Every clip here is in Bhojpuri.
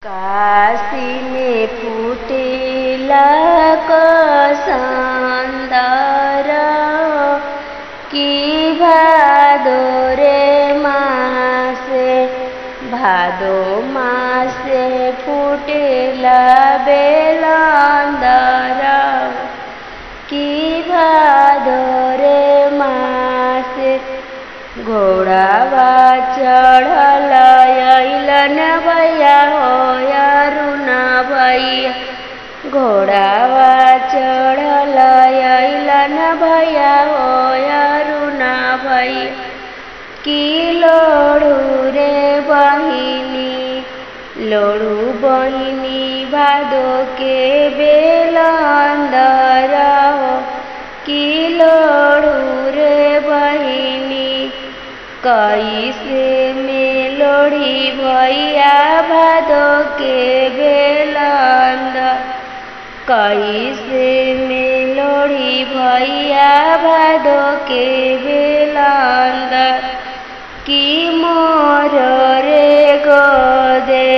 काशी में फूटेला कसंदर की भादो रे मासे भादो मासे फूटेला बेलंदर की भादो रे मासे घोड़ावा चढ़ल अइलन भैया हो अरुणा भैया घोड़ावा चढ़ल अइलन भैया हो अरुणा भैया की लोड़ू रे बहिनी लोड़ू बहिनी भादो के बेलंदर हो की लोड़ू रे बहिनी कैसे में लोड़ी भैया भादो के बेलंदर कैसे में लोड़ी भैया भादो के बेलंदर की मोर रे गोदे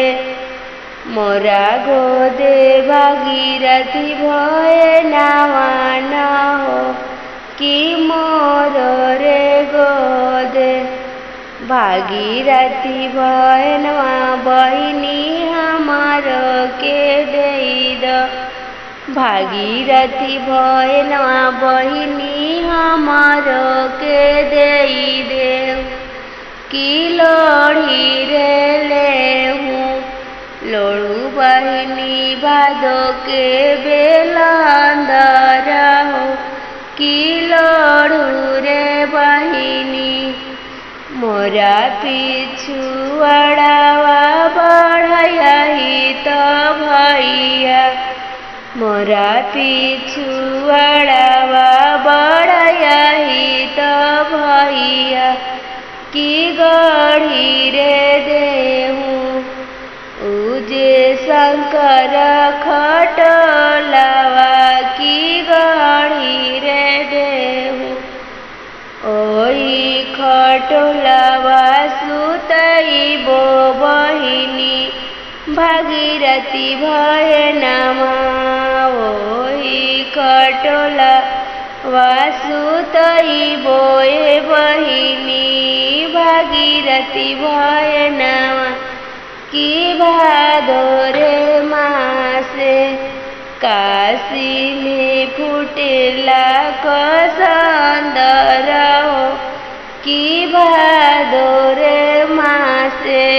मोरा गोदे भागीरथी भय नावान हो की मोर रे गोदे भागीरथी भयनवा बहिनी हमार के देद भागीरथी भयनवा बहिनी हमार के दे की लोड़ी रे लेहूँ लोड़ू बहिनी भादो के बेलंदर हो की लोड़ू रे बहिनी मोरा पिछुआड़ावा बढ़िया ही तो भैया मोरा पिछुआड़ावा बढ़िया ही तो भैया की गढ़ी रे देहूँ उजे शंकर खटोलावा की गढ़ी रे देहूँ ओई खटोलावा सुतइबो बहिनी भागीरथी भय नामा ओई खटोलावा सुतइबो बहिनी भागीरथी भय नामा की भादो रे मासे काशी में फूटेला कसंदर हो की भादो रे मासे।